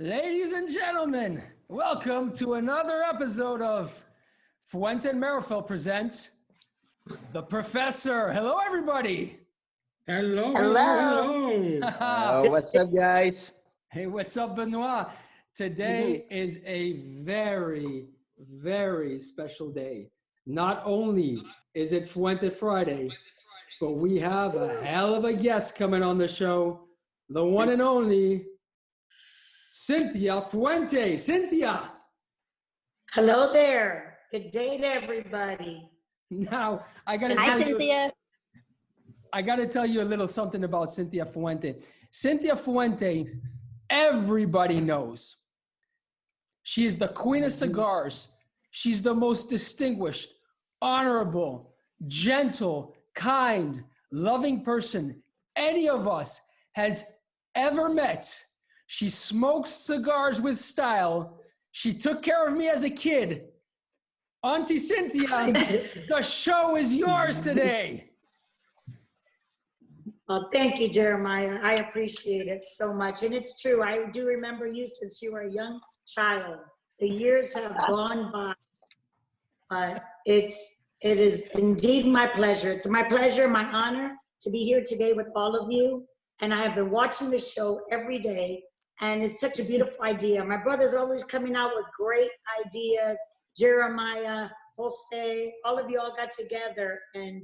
Ladies and gentlemen, welcome to another episode of Fuente and Meerapfel presents The Professor. Hello, everybody. Hello. Hello. What's up, guys? Hey, what's up, Benoit? Today is a very, very special day. Not only is it Fuente Friday, but we have a hell of a guest coming on the show, the one and only Cynthia Fuente. Cynthia. Hello there. Good day to everybody. Now, I got to tell you a little something about Cynthia Fuente. Cynthia Fuente, everybody knows. She is the queen of cigars. She's the most distinguished, honorable, gentle, kind, loving person any of us has ever met. She smokes cigars with style. She took care of me as a kid. Auntie Cynthia, the show is yours today. Oh, thank you, Jeremiah. I appreciate it so much. And it's true. I do remember you since you were a young child. The years have gone by. But it is indeed my pleasure. It's my pleasure, my honor to be here today with all of you. And I have been watching the show every day. And it's such a beautiful idea. My brother's always coming out with great ideas. Jeremiah, Jose, all of you all got together. And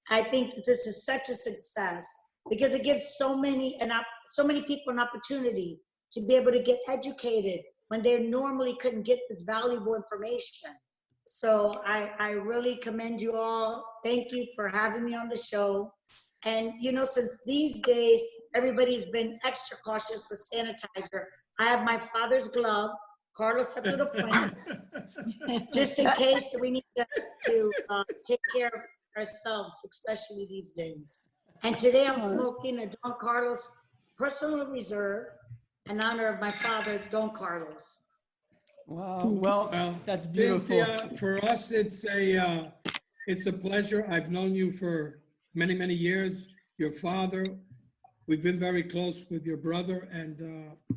I think that this is such a success because it gives so many people an opportunity to be able to get educated when they normally couldn't get this valuable information. So I really commend you all. Thank you for having me on the show. And, you know, since these days, everybody's been extra cautious with sanitizer. I have my father's glove, Carlos Fuente, just in case we need to take care of ourselves, especially these days. And today I'm smoking a Don Carlos personal reserve in honor of my father, Don Carlos. Wow, well, that's beautiful. Cynthia, for us, it's a pleasure. I've known you for many, many years. Your father, we've been very close with your brother, and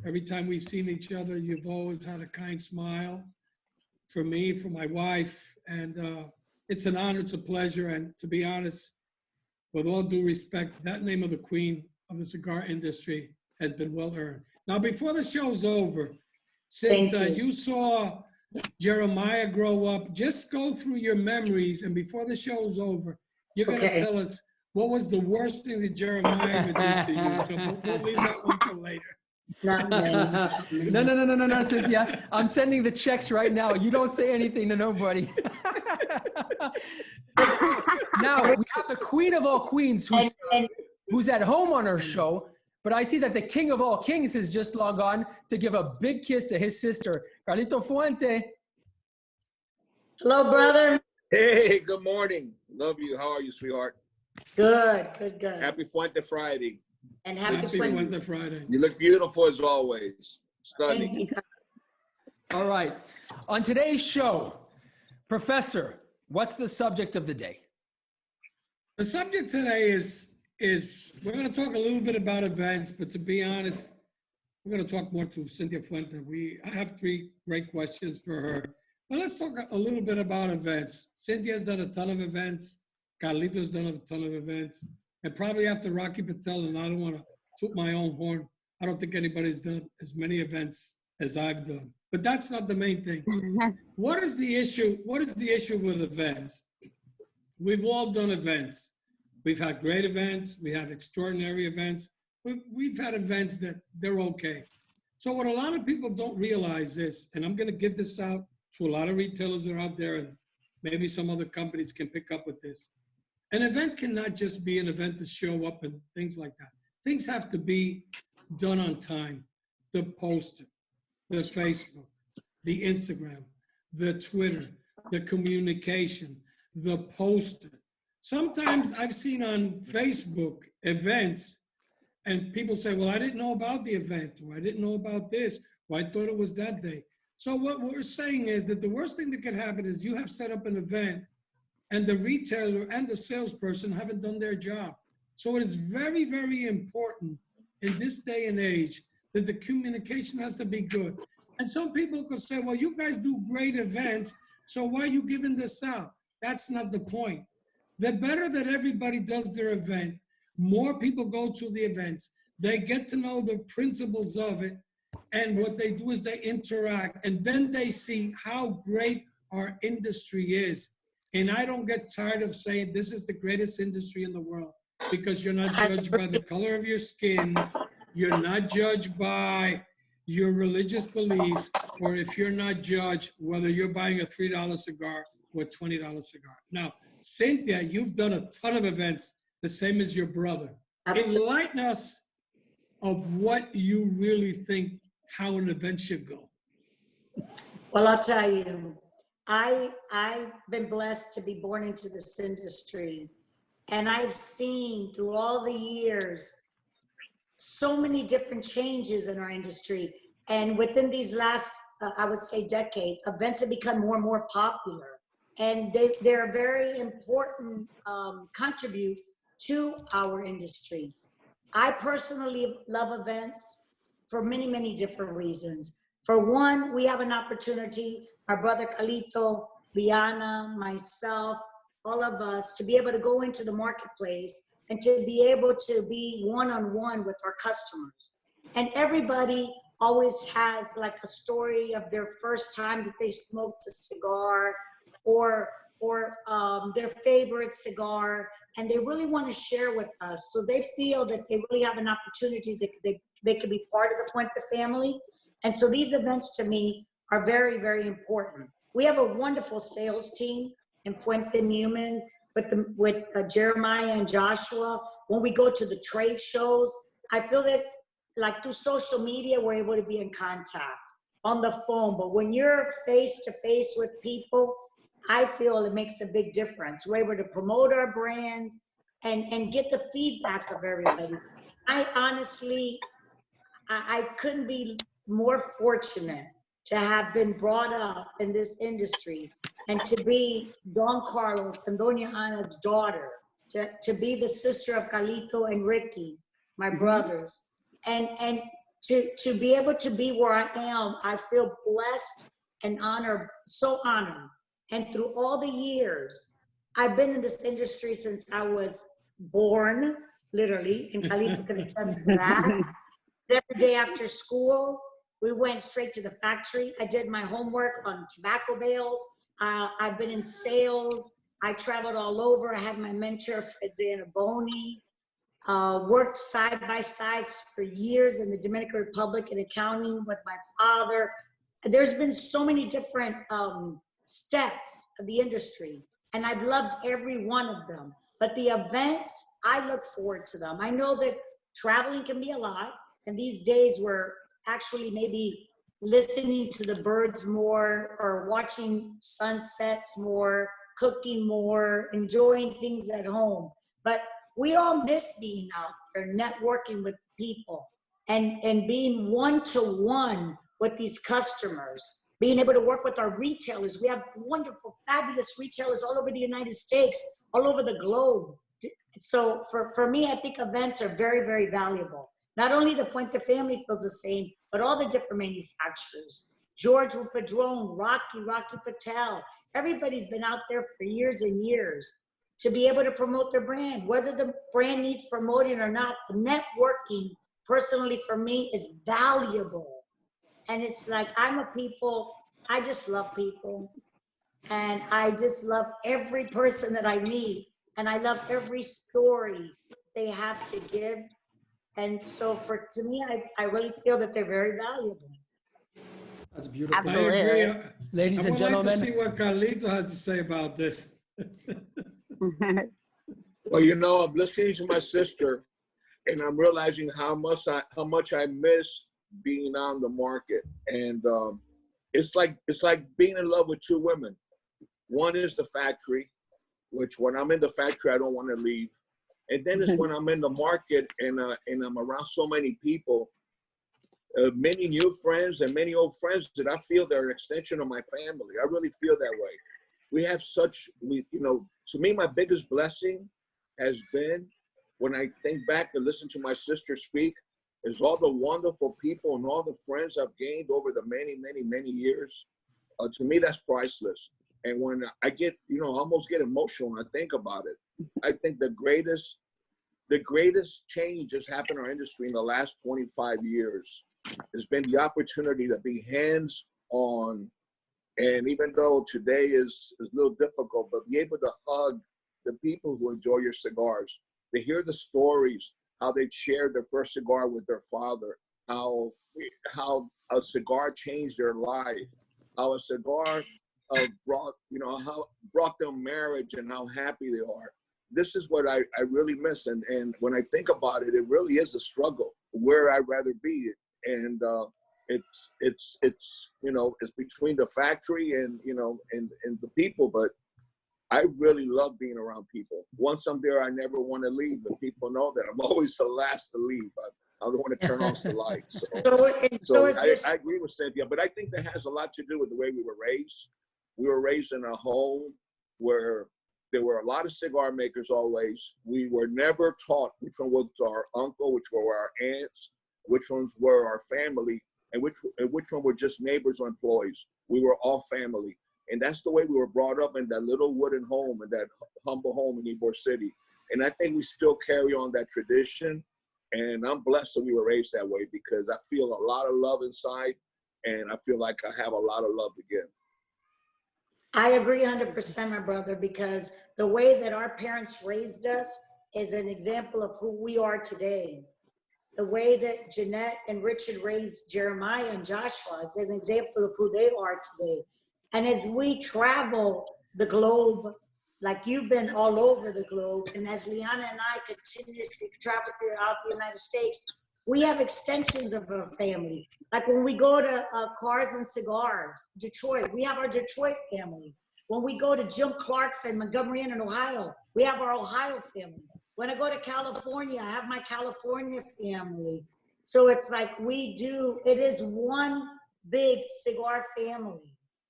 every time we've seen each other, you've always had a kind smile for me, for my wife, and it's an honor, it's a pleasure, and to be honest, with all due respect, that name of the queen of the cigar industry has been well earned. Now, before the show's over, since you saw Jeremiah grow up, just go through your memories, and before the show's over, you're going to tell us what was the worst thing that Jeremiah ever did to you. So we'll leave that one for later. No, Cynthia. I'm sending the checks right now. You don't say anything to nobody. Now, we have the queen of all queens who's at home on our show, but I see that the king of all kings has just logged on to give a big kiss to his sister, Carlito Fuente. Hello, brother. Hey, good morning. Love you. How are you, sweetheart? Good. Happy Fuente Friday. And happy Fuente Friday. You look beautiful as always. Stunning. Thank you. All right. On today's show, Professor, what's the subject of the day? The subject today is we're going to talk a little bit about events, but to be honest, we're going to talk more to Cynthia Fuente. I have 3 great questions for her. But let's talk a little bit about events. Cynthia's done a ton of events. Carlito's done a ton of events. And probably after Rocky Patel, and I don't want to toot my own horn, I don't think anybody's done as many events as I've done. But that's not the main thing. What is the issue? What is the issue with events? We've all done events. We've had great events. We have extraordinary events. We've had events that they're okay. So what a lot of people don't realize is, and I'm going to give this out to a lot of retailers that are out there, and maybe some other companies can pick up with this. An event cannot just be an event to show up and things like that. Things have to be done on time. The poster, the Facebook, the Instagram, the Twitter, the communication, the poster. Sometimes I've seen on Facebook events and people say, well, I didn't know about the event, or I didn't know about this, or I thought it was that day. So what we're saying is that the worst thing that can happen is you have set up an event and the retailer and the salesperson haven't done their job. So it is very, very important in this day and age that the communication has to be good. And some people could say, well, you guys do great events, so why are you giving this out? That's not the point. The better that everybody does their event, more people go to the events, they get to know the principles of it, and what they do is they interact, and then they see how great our industry is. And I don't get tired of saying this is the greatest industry in the world, because you're not judged by the color of your skin, you're not judged by your religious beliefs, or if you're not judged whether you're buying a $3 cigar or a $20 cigar. Now, Cynthia, you've done a ton of events, the same as your brother. Enlighten us of what you really think how an event should go. Well, I'll tell you, I've been blessed to be born into this industry, and I've seen through all the years so many different changes in our industry. And within these last, I would say, decade, events have become more and more popular, and they're a very important contribute to our industry. I personally love events for many, many different reasons. For one, we have an opportunity, our brother Carlito, Liana, myself, all of us, to be able to go into the marketplace and to be able to be one-on-one with our customers. And everybody always has like a story of their first time that they smoked a cigar, or their favorite cigar, and they really want to share with us. So they feel that they really have an opportunity that they can be part of the Fuente family. And so these events to me are very, very important. We have a wonderful sales team in Fuente Newman with Jeremiah and Joshua. When we go to the trade shows, I feel that like through social media, we're able to be in contact on the phone. But when you're face to face with people, I feel it makes a big difference. We're able to promote our brands and get the feedback of everybody. I honestly, I couldn't be more fortunate to have been brought up in this industry and to be Don Carlos and Doña Ana's daughter, to be the sister of Carlito and Ricky, my brothers, and to be able to be where I am. I feel blessed and honored, so honored. And through all the years, I've been in this industry since I was born, literally, and Carlito can attest to that. Every day after school, we went straight to the factory. I did my homework on tobacco bales. I've been in sales. I traveled all over. I had my mentor, Fred Zanaboni. Worked side by side for years in the Dominican Republic in accounting with my father. There's been so many different steps of the industry, and I've loved every one of them. But the events, I look forward to them. I know that traveling can be a lot, and these days we're actually maybe listening to the birds more, or watching sunsets more, cooking more, enjoying things at home. But we all miss being out there, networking with people, and being one-to-one with these customers, being able to work with our retailers. We have wonderful, fabulous retailers all over the United States, all over the globe. So for me, I think events are very, very valuable. Not only the Fuente family feels the same, but all the different manufacturers. George Padron, Rocky Patel, everybody's been out there for years and years to be able to promote their brand. Whether the brand needs promoting or not, the networking, personally for me, is valuable. And it's like, I just love people. And I just love every person that I meet. And I love every story they have to give. And so to me, I really feel that they're very valuable. That's beautiful. I agree. Absolutely. Ladies I and would like to gentlemen, see what Carlito has to say about this. Well, you know, I'm listening to my sister, and I'm realizing how much I miss being on the market. And it's like being in love with two women. One is the factory, which when I'm in the factory, I don't want to leave. And then it's when I'm in the market and I'm around so many people, many new friends and many old friends that I feel they're an extension of my family. I really feel that way. We have to me, my biggest blessing has been when I think back and listen to my sister speak, is all the wonderful people and all the friends I've gained over the many, many, many years. To me, that's priceless. And when I get, almost get emotional when I think about it, I think the greatest change that's happened in our industry in the last 25 years has been the opportunity to be hands-on. And even though today is a little difficult, but be able to hug the people who enjoy your cigars, to hear the stories, how they shared their first cigar with their father, how a cigar changed their life, how a cigar brought them marriage and how happy they are. This is what I really miss. And when I think about it, it really is a struggle where I'd rather be. And it's between the factory and the people, but I really love being around people. Once I'm there, I never want to leave, but people know that I'm always the last to leave. I don't want to turn off the lights. So I agree with Cynthia, but I think that has a lot to do with the way we were raised. We were raised in a home where there were a lot of cigar makers always. We were never taught which one was our uncle, which were our aunts, which ones were our family, and which one were just neighbors or employees. We were all family. And that's the way we were brought up in that little wooden home, in that humble home in Ybor City. And I think we still carry on that tradition. And I'm blessed that we were raised that way, because I feel a lot of love inside, and I feel like I have a lot of love to give. I agree 100%, my brother, because the way that our parents raised us is an example of who we are today. The way that Jeanette and Richard raised Jeremiah and Joshua is an example of who they are today. And as we travel the globe, like you've been all over the globe, and as Liana and I continuously travel throughout the United States, we have extensions of our family. Like when we go to Cars and Cigars, Detroit, we have our Detroit family. When we go to Jim Clark's in Montgomery in Ohio, we have our Ohio family. When I go to California, I have my California family. So it's like it is one big cigar family.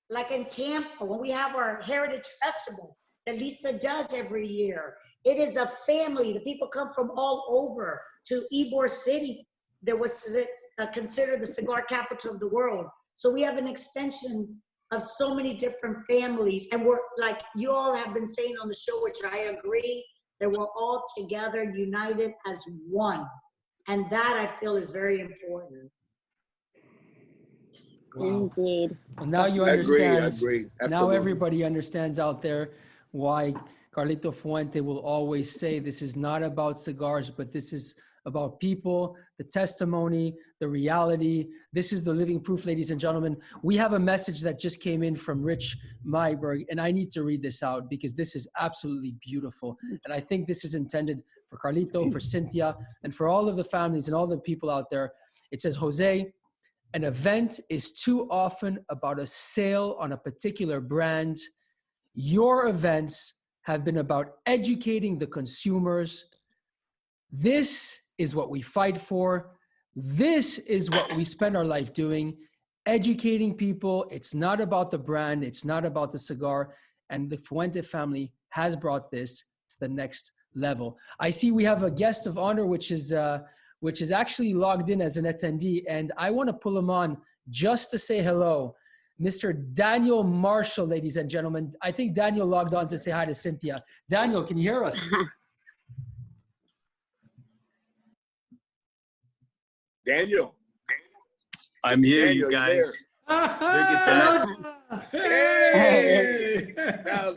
Like in Tampa, when we have our Heritage Festival that Lisa does every year, it is a family. The people come from all over to Ybor City that was considered the cigar capital of the world. So we have an extension of so many different families. And we're like you all have been saying on the show, which I agree, that we're all together, united as one. And that I feel is very important. wow. Indeed. Well, now you understand. I agree. Now Absolutely. everybody understands out there why Carlito Fuente will always say this is not about cigars, but this is about people, the testimony, the reality. This is the living proof, ladies and gentlemen. We have a message that just came in from Rich Myberg, and I need to read this out because this is absolutely beautiful. And I think this is intended for Carlito, for Cynthia, and for all of the families and all the people out there. It says, Jose, an event is too often about a sale on a particular brand. Your events have been about educating the consumers. This is what we fight for. This is what we spend our life doing, educating people. It's not about the brand. It's not about the cigar. And the Fuente family has brought this to the next level. I see we have a guest of honor, which is actually logged in as an attendee. And I want to pull him on just to say hello. Mr. Daniel Marshall, ladies and gentlemen. I think Daniel logged on to say hi to Cynthia. Daniel, can you hear us? Daniel. I'm here, Daniel, you guys. that. Hey! Now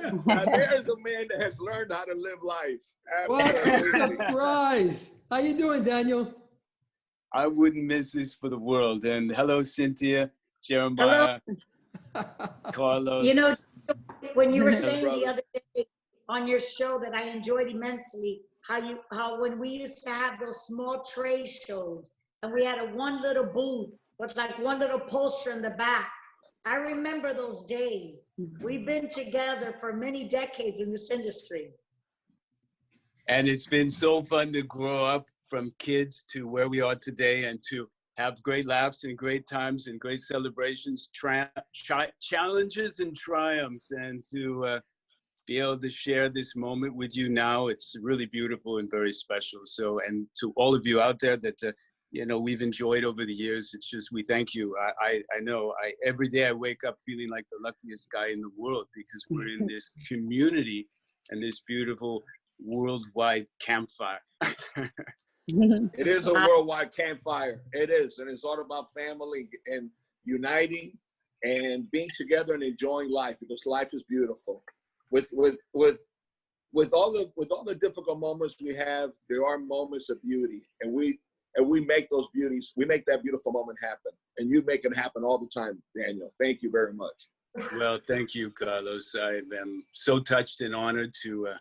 there's a man that has learned how to live life. What a Absolutely. surprise. How you doing, Daniel? I wouldn't miss this for the world. And hello, Cynthia, Jeremiah, Carlos. You know, when you were Hello, saying the brother. other day on your show that I enjoyed immensely, how when we used to have those small trade shows and we had one little booth with like one little poster in the back. I remember those days. We've been together for many decades in this industry. And it's been so fun to grow up from kids to where we are today and to have great laughs and great times and great celebrations, challenges and triumphs, and to be able to share this moment with you now. It's really beautiful and very special. So, and to all of you out there that, you know, we've enjoyed over the years, it's just, we thank you. I know every day I wake up feeling like the luckiest guy in the world because we're in this community and this beautiful worldwide campfire. It is a worldwide campfire. It is, and it's all about family and uniting and being together and enjoying life because life is beautiful. With all the difficult moments we have, there are moments of beauty, and we make those beauties. We make that beautiful moment happen, and you make it happen all the time, Daniel. Thank you very much. Well, thank you, Carlos. I am so touched and honored to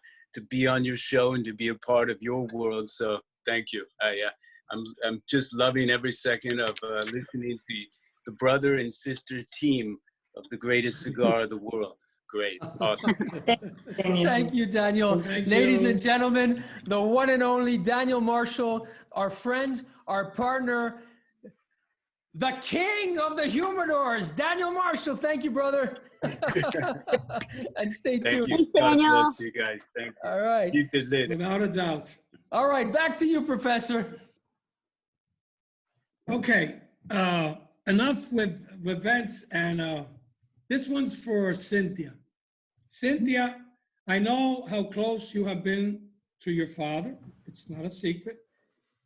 be on your show and to be a part of your world. So thank you. I'm just loving every second of listening to the brother and sister team of the greatest cigar of the world. Great, awesome. Thank you, Daniel. Ladies and gentlemen, the one and only Daniel Marshall, our friend, our partner, the king of the humidors, Daniel Marshall. Thank you, brother. And stay tuned. Thank you. God bless you guys. Thank you. All right. Keep it lit. Without a doubt. All right, back to you, Professor. Okay, enough with events, and this one's for Cynthia. Cynthia, I know how close you have been to your father. It's not a secret.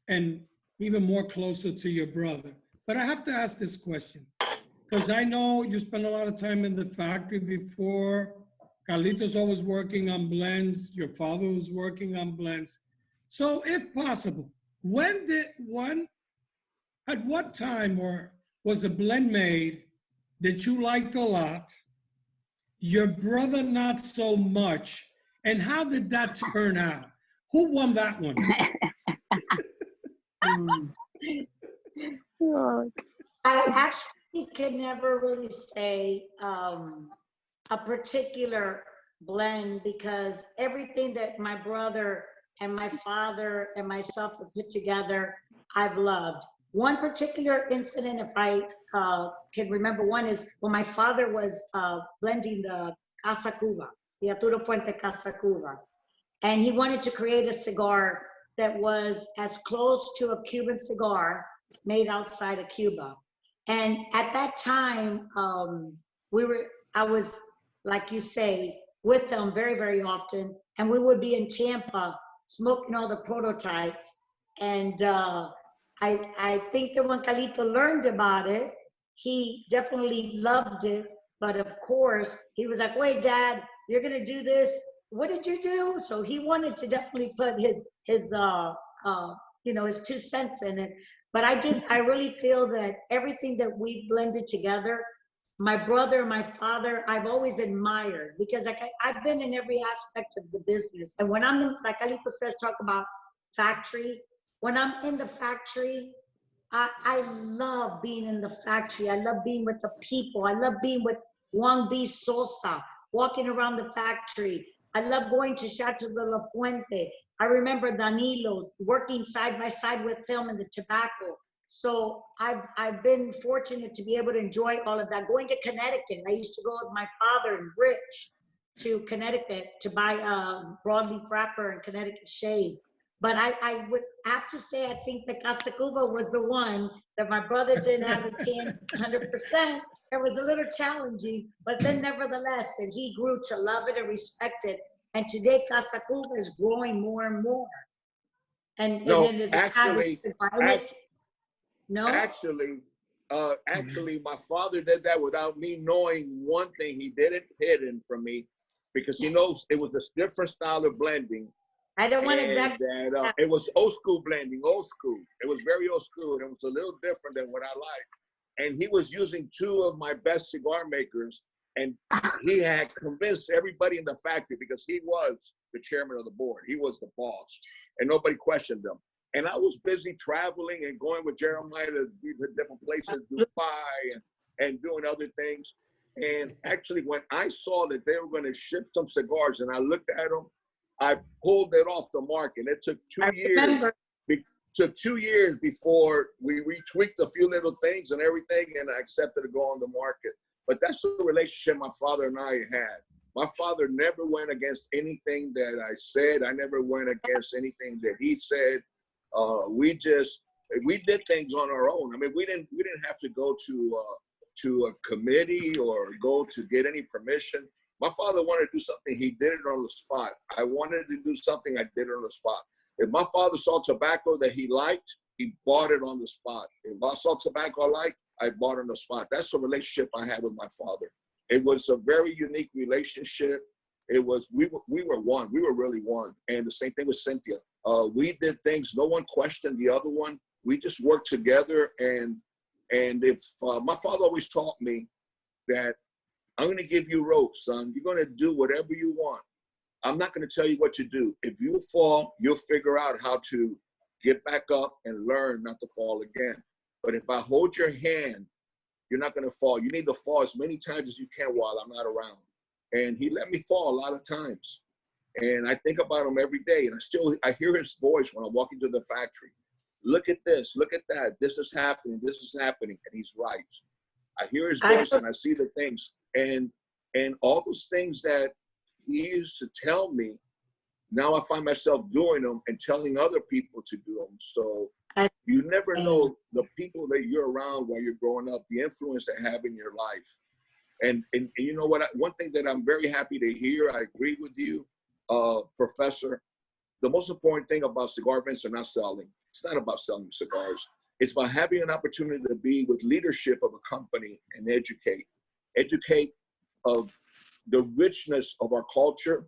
And even more closer to your brother. But I have to ask this question because I know you spent a lot of time in the factory before. Carlito's always working on blends. Your father was working on blends. So if possible, at what time was a blend made that you liked a lot, your brother not so much, and how did that turn out? Who won that one? I actually can never really say a particular blend because everything that my brother and my father and myself have put together, I've loved. One particular incident, if I can remember one, is when my father was blending the Casa Cuba, the Arturo Puente Casa Cuba. And he wanted to create a cigar that was as close to a Cuban cigar made outside of Cuba. And at that time, I was, like you say, with them very, very often. And we would be in Tampa smoking all the prototypes. And I think that when Carlito learned about it, he definitely loved it. But of course, he was like, wait, Dad, you're gonna do this. What did you do? So he wanted to definitely put his 2 cents in it. But I really feel that everything that we blended together, my brother, my father, I've always admired because I've been in every aspect of the business. And when I'm in, like Carlito says, talk about factory, when I'm in the factory, I love being in the factory. I love being with the people. I love being with Juan B. Sosa, walking around the factory. I love going to Chateau de la Fuente. I remember Danilo working side by side with him in the tobacco. So I've been fortunate to be able to enjoy all of that. Going to Connecticut, I used to go with my father and Rich to Connecticut to buy broadleaf wrapper and Connecticut shade. But I would have to say, I think the Casa Cuba was the one that my brother didn't have his hand 100%. It was a little challenging, but then nevertheless, and he grew to love it and respect it. And today, Casa Cuba is growing more and more. And No, it's actually, no? actually, Actually, my father did that without me knowing one thing. He did it hidden from me because he knows it was a different style of blending. I don't want And exactly. that it was old school blending, old school. It was very old school. And it was a little different than what I liked. And he was using two of my best cigar makers. And he had convinced everybody in the factory because he was the chairman of the board. He was the boss. And nobody questioned him. And I was busy traveling and going with Jeremiah to different places, Dubai, and doing other things. And actually, when I saw that they were going to ship some cigars and I looked at them, I pulled it off the market. It took 2 years. Took 2 years before we retweaked a few little things and everything, and I accepted to go on the market. But that's the relationship my father and I had. My father never went against anything that I said. I never went against anything that he said. We did things on our own. I mean, we didn't have to go to a committee or go to get any permission. My father wanted to do something, he did it on the spot. I wanted to do something, I did it on the spot. If my father saw tobacco that he liked, he bought it on the spot. If I saw tobacco I liked, I bought it on the spot. That's the relationship I had with my father. It was a very unique relationship. It was, we were one. We were really one. And the same thing with Cynthia. We did things, no one questioned the other one. We just worked together. And if my father always taught me that I'm going to give you rope, son. You're going to do whatever you want. I'm not going to tell you what to do. If you fall, you'll figure out how to get back up and learn not to fall again. But if I hold your hand, you're not going to fall. You need to fall as many times as you can while I'm not around. And he let me fall a lot of times. And I think about him every day. And I hear his voice when I'm walking to the factory. Look at this, look at that. This is happening, this is happening. And he's right. I hear his voice and I see the things. And all those things that he used to tell me, now I find myself doing them and telling other people to do them. So you never know the people that you're around while you're growing up, the influence they have in your life. And you know what? One thing that I'm very happy to hear, I agree with you, Professor. The most important thing about cigar events are not selling. It's not about selling cigars. It's about having an opportunity to be with leadership of a company and educate of the richness of our culture,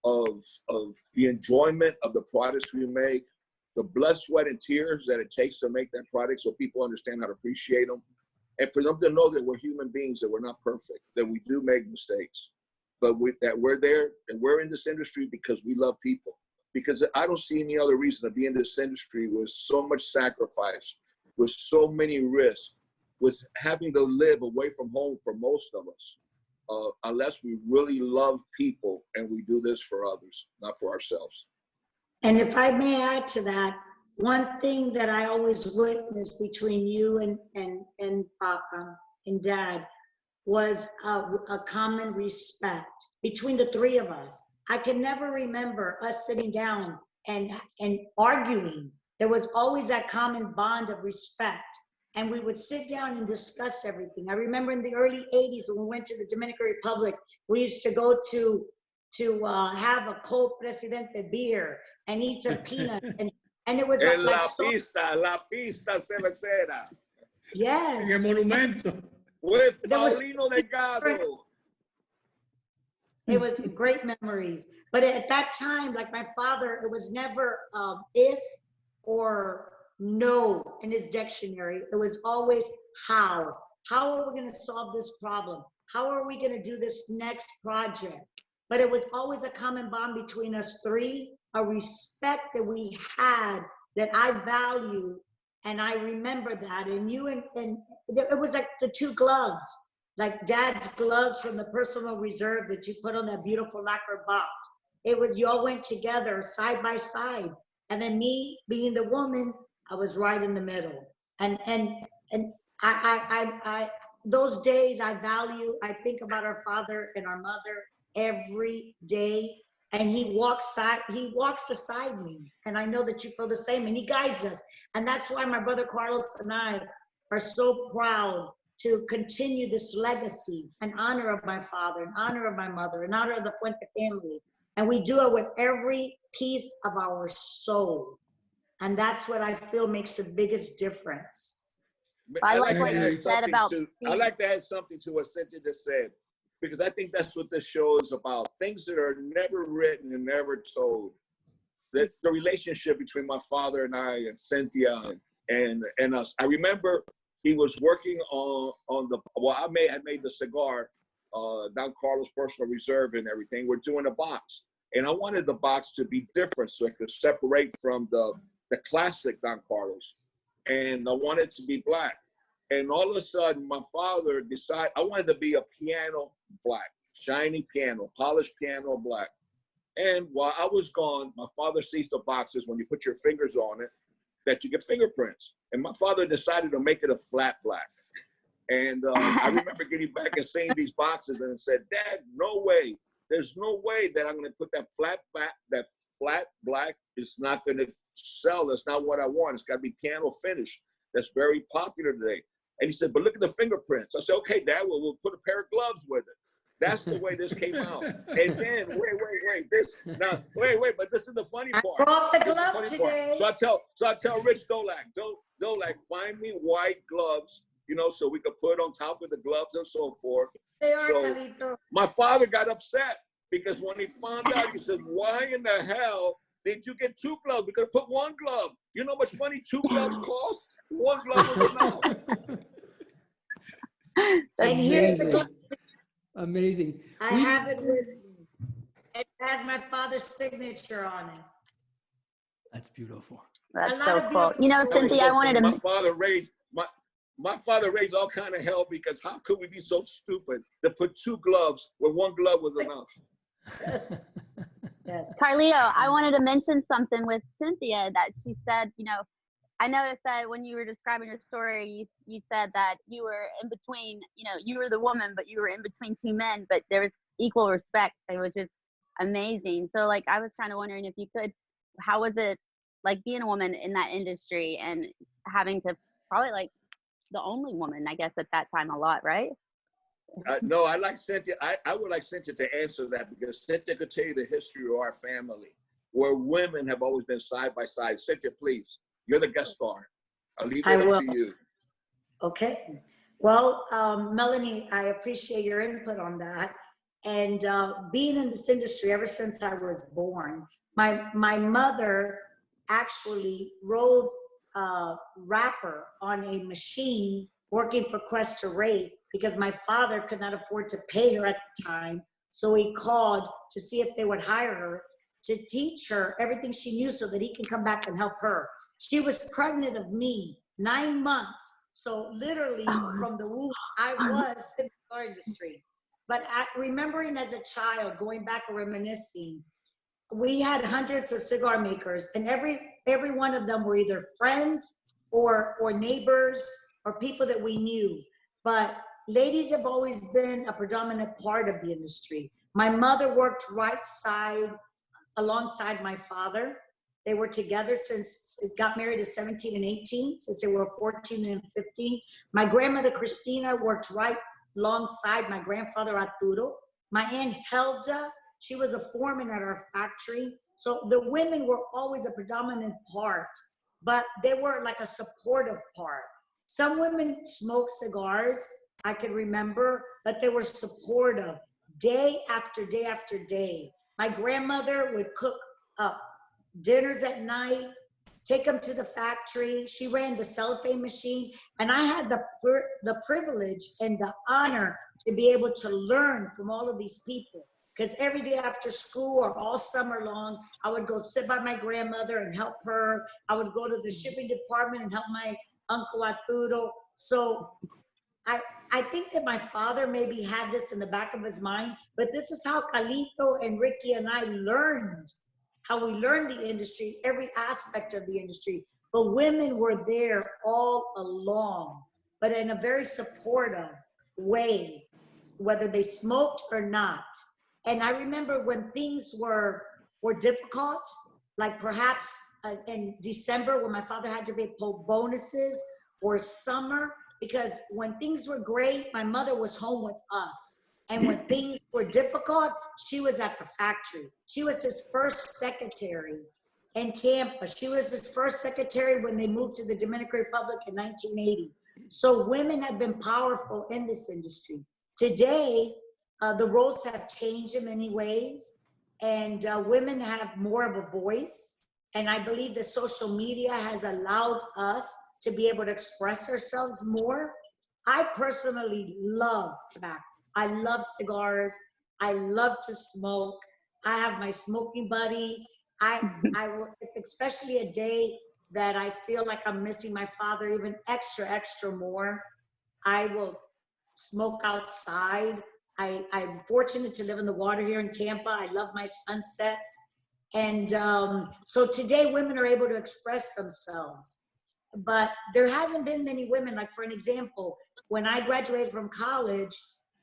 of the enjoyment of the products we make, the blood, sweat, and tears that it takes to make that product so people understand how to appreciate them. And for them to know that we're human beings, that we're not perfect, that we do make mistakes, but that we're there and we're in this industry because we love people. Because I don't see any other reason to be in this industry with so much sacrifice, with so many risks, with having to live away from home for most of us. Unless we really love people and we do this for others, not for ourselves. And if I may add to that, one thing that I always witnessed between you and Papa and Dad was a common respect between the three of us. I can never remember us sitting down and arguing. There was always that common bond of respect. And we would sit down and discuss everything. I remember in the early 80s when we went to the Dominican Republic, we used to go to have a cold Presidente beer and eat some peanuts. And it was En like la pista cervecera. Yes. En el monumento. With There was- Paulino Delgado. It was great memories. But at that time, like my father, it was never if or no in his dictionary. It was always how. How are we going to solve this problem? How are we going to do this next project? But it was always a common bond between us three, a respect that we had that I value. And I remember that. And you and it was like the two gloves, like Dad's gloves from the personal reserve that you put on that beautiful lacquer box. It was, you all went together side by side. And then me being the woman, I was right in the middle. And I those days I value, I think about our father and our mother every day. And he walks beside me. And I know that you feel the same, and he guides us. And that's why my brother Carlos and I are so proud to continue this legacy in honor of my father, in honor of my mother, in honor of the Fuente family. And we do it with every piece of our soul. And that's what I feel makes the biggest difference. I like to what you add said something about I being- like to add something to what Cynthia just said, because I think that's what this show is about. Things that are never written and never told. The relationship between my father and I and Cynthia and us. I remember he was working on the, well, I had made the cigar, Don Carlos Personal Reserve and everything. We're doing a box. And I wanted the box to be different so it could separate from the classic Don Carlos. And I wanted it to be black. And all of a sudden, my father decided, I wanted to be a piano black, shiny piano, polished piano black. And while I was gone, my father sees the boxes when you put your fingers on it, that you get fingerprints. And my father decided to make it a flat black. And I remember getting back and seeing these boxes and said, Dad, no way. There's no way that I'm going to put that flat black. It's not going to sell. That's not what I want. It's got to be piano finish. That's very popular today. And he said, but look at the fingerprints. I said, okay, Dad, we'll put a pair of gloves with it. That's the way this came out. And then, wait. But this is the funny part. I brought the This is glove funny today. part. So I tell Rich Dolak, find me white gloves, so we could put on top of the gloves and so forth. They are, So Carlito. my father got upset because when he found out, he said, why in the hell did you get two gloves? We could have put one glove. You know how much money two gloves cost? One glove was enough. And here's the glove. Amazing. I have it with me. It has my father's signature on it. That's beautiful. That's A lot so of cool. beautiful You know, stories. Cynthia, I wanted to. My father raised all kind of hell because how could we be so stupid to put two gloves when one glove was enough? Yes. Yes. Carlito, I wanted to mention something with Cynthia that she said, I noticed that when you were describing your story, you said that you were in between, you were the woman, but you were in between two men, but there was equal respect, which is amazing. So like, I was kind of wondering if you could, how was it like being a woman in that industry and having to probably like the only woman, I guess, at that time a lot, right? No, I like Cynthia. I would like Cynthia to answer that because Cynthia could tell you the history of our family, where women have always been side by side. Cynthia, please, you're the guest star. I'll leave it up to you. Okay. Well, Melanie, I appreciate your input on that. And being in this industry ever since I was born, my mother actually rode wrapper on a machine working for Quest to Rate because my father could not afford to pay her at the time. So he called to see if they would hire her to teach her everything she knew so that he can come back and help her. She was pregnant of me, 9 months. So literally from the womb, I was in the cigar industry. But remembering as a child, going back and reminiscing, we had hundreds of cigar makers and every one of them were either friends or neighbors or people that we knew. But ladies have always been a predominant part of the industry. My mother worked right side alongside my father. They were together since got married at 17 and 18, since they were 14 and 15. My grandmother, Christina, worked right alongside my grandfather, Arturo. My aunt, Helda, she was a foreman at our factory. So the women were always a predominant part, but they were like a supportive part. Some women smoked cigars, I can remember, but they were supportive day after day after day. My grandmother would cook up dinners at night, take them to the factory. She ran the cellophane machine, and I had the privilege and the honor to be able to learn from all of these people. Because every day after school or all summer long, I would go sit by my grandmother and help her. I would go to the shipping department and help my uncle Arturo. So I think that my father maybe had this in the back of his mind, but this is how Carlito and Ricky and I learned, how we learned the industry, every aspect of the industry. But women were there all along, but in a very supportive way, whether they smoked or not. And I remember when things were difficult, like perhaps in December when my father had to pay bonuses, or summer, because when things were great, my mother was home with us. And when things were difficult, she was at the factory. She was his first secretary in Tampa. She was his first secretary when they moved to the Dominican Republic in 1980. So women have been powerful in this industry. Today, the roles have changed in many ways, and women have more of a voice. And I believe that social media has allowed us to be able to express ourselves more. I personally love tobacco. I love cigars. I love to smoke. I have my smoking buddies. I will, especially a day that I feel like I'm missing my father even extra more, I will smoke outside. I'm fortunate to live in the water here in Tampa. I love my sunsets. And so today women are able to express themselves. But there hasn't been many women, like for an example, when I graduated from college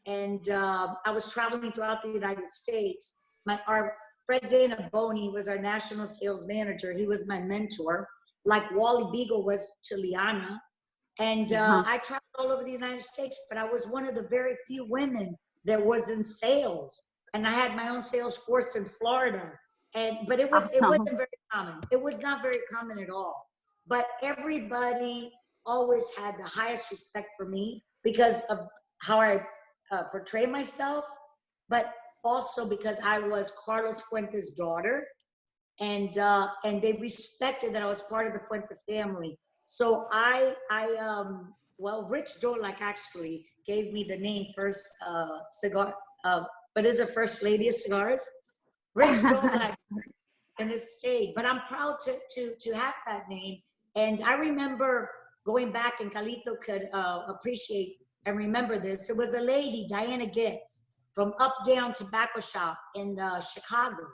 and I was traveling throughout the United States, our Fred Zainaboni was our national sales manager. He was my mentor, like Wally Beagle was to Liana. And I traveled all over the United States, but I was one of the very few women that was in sales. And I had my own sales force in Florida. But it wasn't very common. It was not very common at all. But everybody always had the highest respect for me because of how I portray myself, but also because I was Carlos Fuente's daughter, and they respected that I was part of the Fuente family. So well, Rich Dolak actually gave me the name first cigar. What is it, First Lady of Cigars? Rich Dolak, and it stayed. But I'm proud to have that name. And I remember going back, and Carlito could appreciate and remember this. It was a lady, Diana Getz, from Up Down Tobacco Shop in Chicago.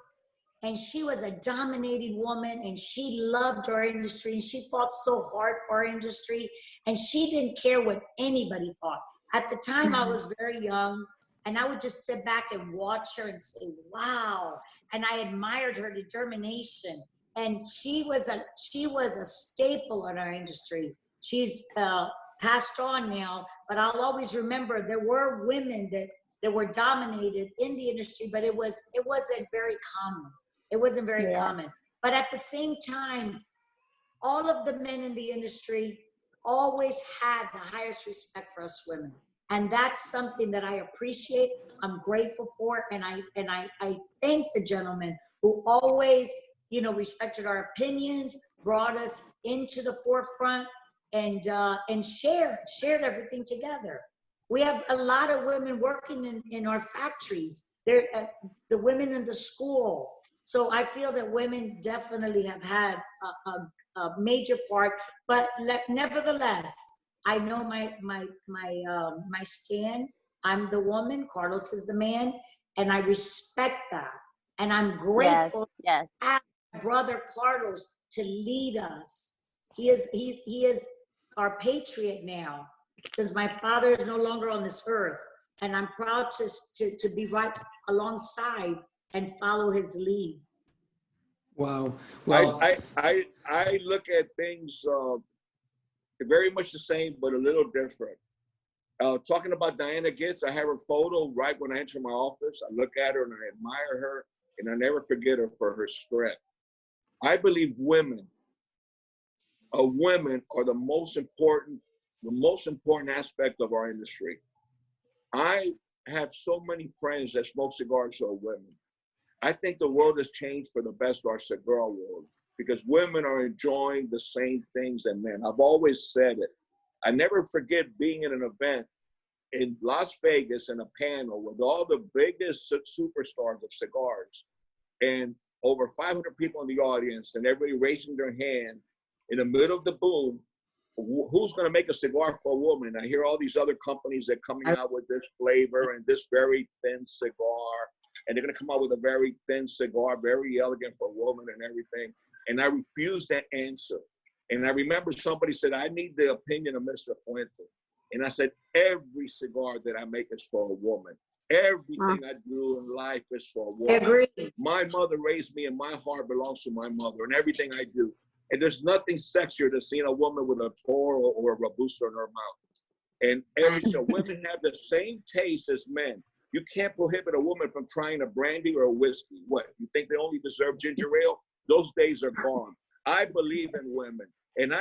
And she was a dominating woman, and she loved our industry, and she fought so hard for our industry, and she didn't care what anybody thought. At the time, I was very young, and I would just sit back and watch her and say, wow. And I admired her determination. And she was a staple in our industry. She's passed on now, but I'll always remember there were women that were dominated in the industry, but it wasn't very common. It wasn't very common. But at the same time, all of the men in the industry always had the highest respect for us women. And that's something that I appreciate, I'm grateful for, and I thank the gentlemen who always, respected our opinions, brought us into the forefront, and shared everything together. We have a lot of women working in our factories. They're the women in the school. So I feel that women definitely have had a major part, but nevertheless, I know my stand. I'm the woman, Carlos is the man, and I respect that. And I'm grateful to have my brother Carlos to lead us. He is our patriot now, since my father is no longer on this earth. And I'm proud to be right alongside and follow his lead. Wow. Well, I look at things very much the same, but a little different. Talking about Diana Getz, I have her photo right when I enter my office. I look at her and I admire her, and I never forget her for her strength. I believe women are the most important aspect of our industry. I have so many friends that smoke cigars who are women. I think the world has changed for the best, our cigar world, because women are enjoying the same things as men. I've always said it. I never forget being in an event in Las Vegas in a panel with all the biggest superstars of cigars, and over 500 people in the audience, and everybody raising their hand in the middle of the boom. Who's going to make a cigar for a woman? I hear all these other companies that are coming out with this flavor and this very thin cigar, and they're going to come out with a very thin cigar, very elegant for a woman and everything. And I refused that answer. And I remember somebody said, I need the opinion of Mr. Fuente. And I said, every cigar that I make is for a woman. Everything I do in life is for a woman. I agree. My mother raised me, and my heart belongs to my mother, and everything I do. And there's nothing sexier than seeing a woman with a Toro or a Robusto in her mouth. And so women have the same taste as men. You can't prohibit a woman from trying a brandy or a whiskey. What, you think they only deserve ginger ale? Those days are gone. I believe in women. And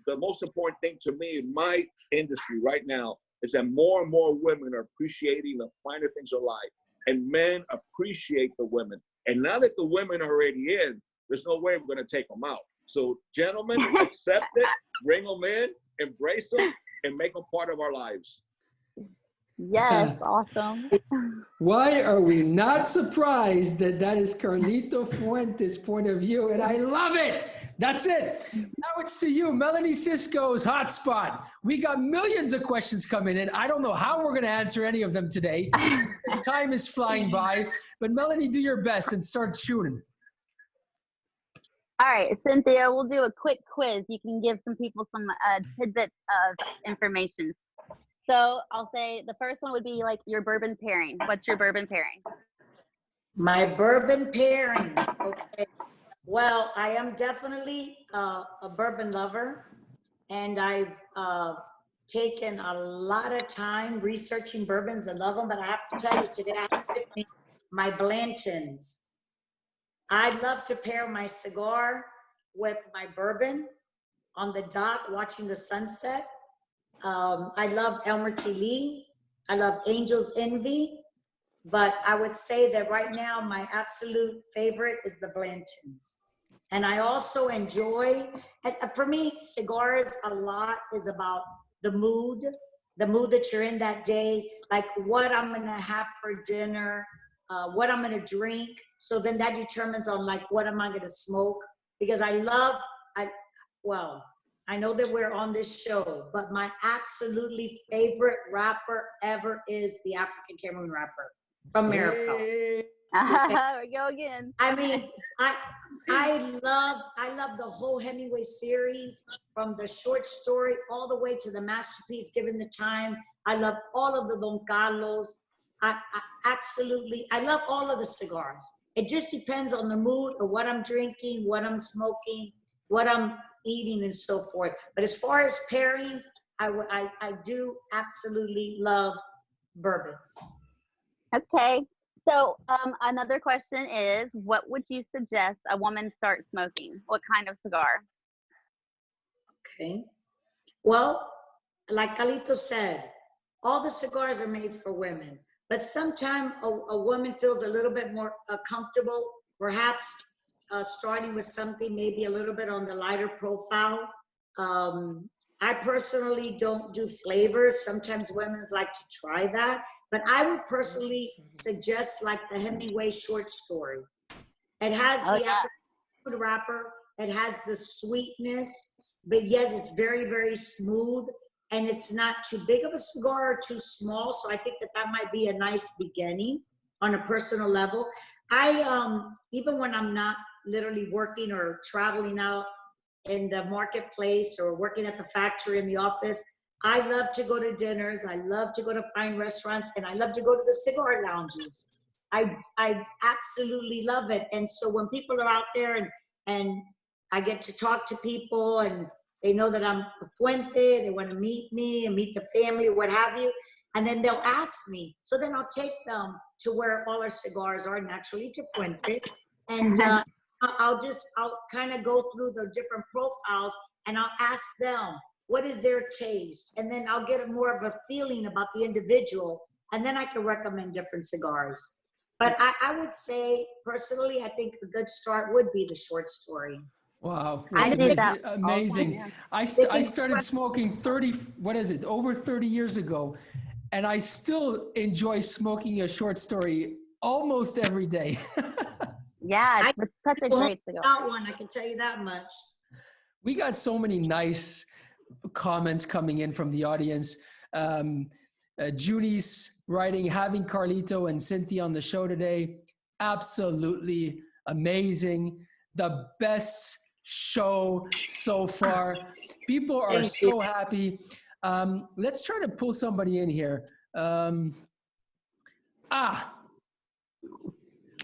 the most important thing to me in my industry right now is that more and more women are appreciating the finer things of life, and men appreciate the women. And now that the women are already in, there's no way we're going to take them out. So gentlemen, accept it, bring them in, embrace them, and make them part of our lives. Yes, awesome. Why are we not surprised that that is Carlito Fuente's point of view? And I love it. That's it. Now it's to you, Melanie Cisco's hotspot. We got millions of questions coming in. I don't know how we're going to answer any of them today. Time is flying by. But Melanie, do your best and start shooting. All right, Cynthia, we'll do a quick quiz. You can give some people some tidbits of information. So I'll say the first one would be like your bourbon pairing. What's your bourbon pairing? My bourbon pairing. Okay. Well, I am definitely a bourbon lover, and I've taken a lot of time researching bourbons and love them, but I have to tell you today, I have with me my Blantons. I love to pair my cigar with my bourbon on the dock watching the sunset. I love Elmer T. Lee. I love Angel's Envy. But I would say that right now, my absolute favorite is the Blantons. And I also enjoy, and for me, cigars a lot is about the mood that you're in that day, like what I'm gonna have for dinner, what I'm gonna drink. So then that determines on like, what am I gonna smoke? Because I know that we're on this show, but my absolutely favorite wrapper ever is the African Cameroon wrapper from Meerapfel. Here we go again. I mean, I love the whole Hemingway series, from the short story all the way to the masterpiece, Given the Time. I love all of the Don Carlos. I love all of the cigars. It just depends on the mood or what I'm drinking, what I'm smoking, what I'm eating, and so forth. But as far as pairings, I do absolutely love bourbons. Okay. So another question is, what would you suggest a woman start smoking? What kind of cigar? Okay. Well, like Carlito said, all the cigars are made for women, but sometimes a woman feels a little bit more comfortable, perhaps starting with something maybe a little bit on the lighter profile. I personally don't do flavors. Sometimes women like to try that, but I would personally suggest like the Hemingway short story. It has the African wrapper. It has the sweetness, but yet it's very, very smooth, and it's not too big of a cigar or too small. So I think that might be a nice beginning on a personal level. I even when I'm not literally working or traveling out in the marketplace or working at the factory in the office, I love to go to dinners. I love to go to fine restaurants, and I love to go to the cigar lounges. I absolutely love it. And so when people are out there and I get to talk to people and they know that I'm a Fuente, they want to meet me and meet the family, what have you, and then they'll ask me. So then I'll take them to where all our cigars are, naturally to Fuente, and I'll kind of go through the different profiles, and I'll ask them, what is their taste? And then I'll get more of a feeling about the individual, and then I can recommend different cigars. But I would say, personally, I think a good start would be the short story. Wow. I do that. Amazing. Yeah. I started smoking over 30 years ago, and I still enjoy smoking a short story almost every day. Yeah, it's such a great cigar. Not one, I can tell you that much. We got so many nice comments coming in from the audience. Judy's writing, having Carlito and Cynthia on the show today, absolutely amazing. The best show so far. People are so happy. Let's try to pull somebody in here.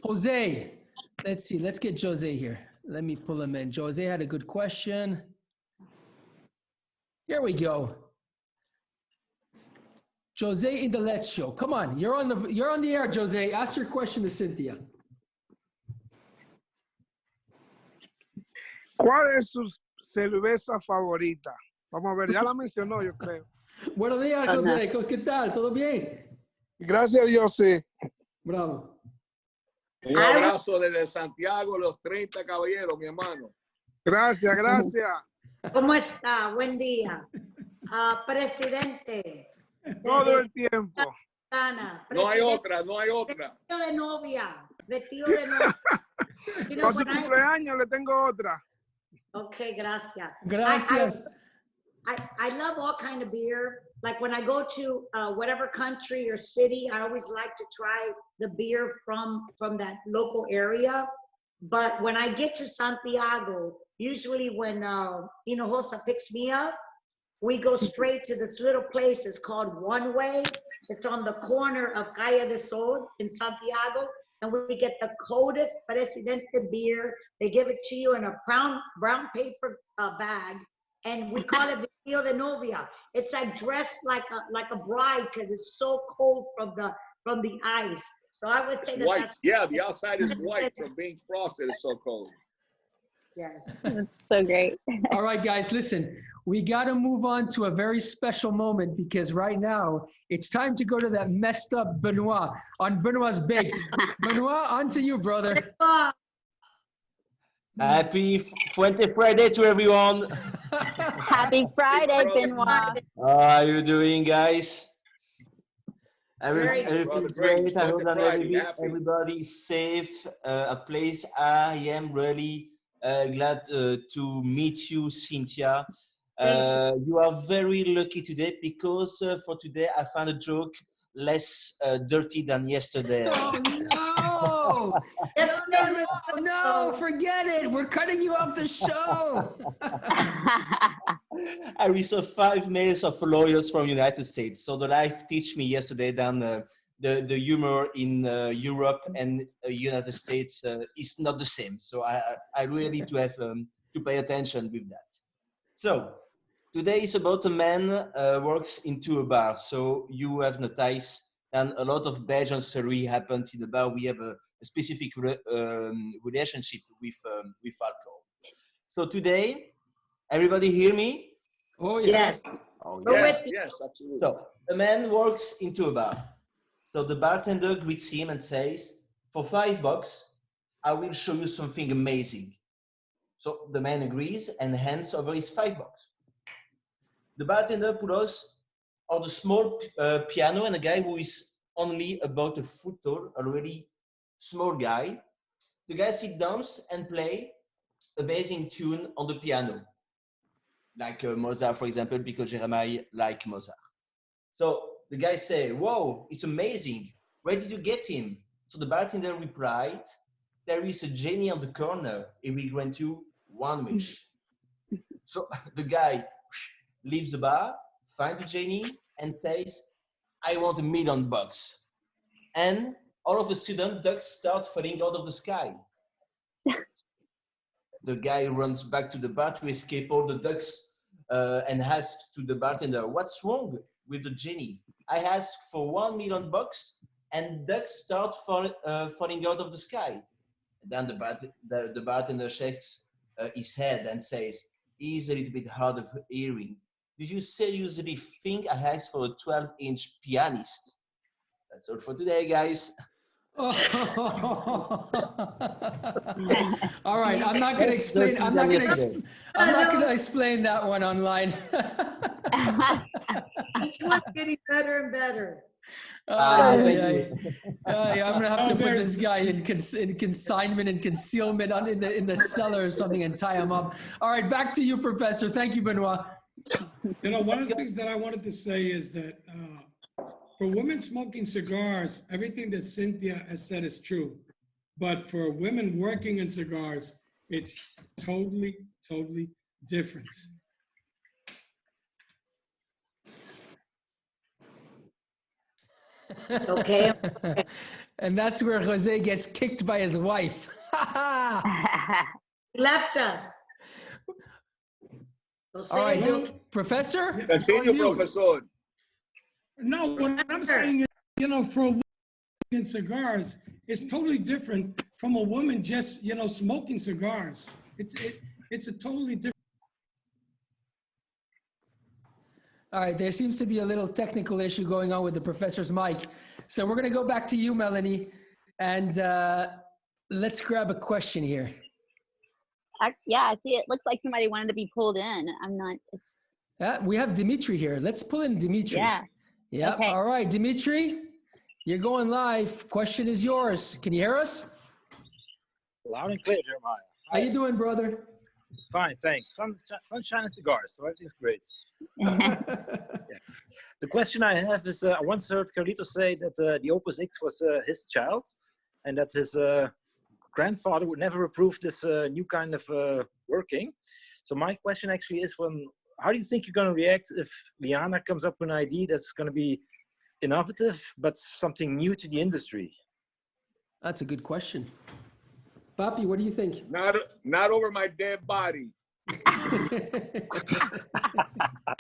Jose. Let's see. Let's get Jose here. Let me pull him in. Jose had a good question. Here we go. Jose Indalecio. Come on. You're on the air, Jose. Ask your question to Cynthia. ¿Cuál es su cerveza favorita. Vamos a ver, ya la mencionó, yo creo. Buenos días, José. ¿Qué tal? ¿Todo bien? Gracias a Dios, sí. Bravo. Un abrazo desde Santiago, los 30 caballeros, mi hermano. Gracias, gracias. ¿Cómo está? Buen día. Presidente. Todo el tiempo. Ana, No hay presidente, otra, no hay otra. Vestido de novia. Vestido de novia. You know, Para su when I- cumpleaños le tengo otra. Okay, gracias. Gracias. I love all kind of beer. Like when I go to whatever country or city, I always like to try the beer from that local area. But when I get to Santiago, usually when Hinojosa picks me up, we go straight to this little place. It's called One Way. It's on the corner of Calle de Sol in Santiago. And we get the coldest Presidente beer. They give it to you in a brown paper bag. And we call it vestido de novia. It's like dressed like a bride because it's so cold from the ice. So I would say that White, that's yeah, the outside is white from being frosted. It's so cold. yes. That's so great. All right, guys, listen. We got to move on to a very special moment because right now it's time to go to that messed up Benoit on Benoit's Baked. Benoit, on to you, brother. Happy Fuente Friday to everyone. Happy Friday, Benoit. How are you doing, guys? Great. Everything's Brother, great. I hope that Friday, happy. everybody's safe. A place I am really glad to meet you, Cynthia. You are very lucky today because for today I found a joke less dirty than yesterday. Oh, no. Yes, No, forget it. We're cutting you off the show. I received 5 mails of lawyers from United States. So the life teach me yesterday that the humor in Europe and United States is not the same. So I really to have to pay attention with that. So today is about a man works into a bar. So you have noticed and a lot of Belgian story happens in the bar. We have a specific relationship with alcohol. So today, everybody hear me? Oh, yeah. yes. Oh, Go yeah. with you. Yes, absolutely. So a man walks into a bar. So the bartender greets him and says, "For $5, I will show you something amazing." So the man agrees and hands over his $5. The bartender put us on the small piano and a guy who is only about a foot tall, already small guy. The guy sits down and play amazing tune on the piano, like Mozart, for example, because Jeremiah like Mozart. So the guy say, "Whoa, it's amazing. Where did you get him?" So the bartender replied, "There is a genie on the corner. He will grant you 1 wish." So the guy leaves the bar, finds the genie, and says, "I want $1 million." And all of a sudden, ducks start falling out of the sky. The guy runs back to the bar to escape all the ducks and asks to the bartender, "What's wrong with the genie? I asked for $1 million and ducks start falling out of the sky." Then the bartender shakes his head and says, "He's a little bit hard of hearing. Did you seriously think I asked for a 12-inch pianist?" That's all for today, guys. All right, I'm not going to explain. I'm not going to explain that one online. Each one's getting better and better. I'm Thank going to have to put this guy in consignment and concealment in the cellar or something and tie him up. All right, back to you, Professor. Thank you, Benoit. You know, one of the things that I wanted to say is that for women smoking cigars, everything that Cynthia has said is true. But for women working in cigars, it's totally, totally different. Okay. And that's where Jose gets kicked by his wife. He left us. All right, Professor? Continue, on you. Professor. No, what I'm saying is, you know, for a woman in cigars, it's totally different from a woman just, you know, smoking cigars. It's a totally different. All right, there seems to be a little technical issue going on with the professor's mic. So we're going to go back to you, Melanie, and let's grab a question here. Yeah, I see. It looks like somebody wanted to be pulled in. I'm not. We have Dimitri here. Let's pull in Dimitri. Yeah. Yep. Okay. All right, Dimitri, you're going live. Question is yours. Can you hear us? Loud and clear, Jeremiah. How you doing, brother? Fine, thanks. Sunshine and cigars, so everything's great. The question I have is, I once heard Carlito say that the Opus X was his child, and that his grandfather would never approve this new kind of working. So my question actually is, how do you think you're going to react if Liana comes up with an idea that's going to be innovative, but something new to the industry? That's a good question. Papi, what do you think? Not over my dead body.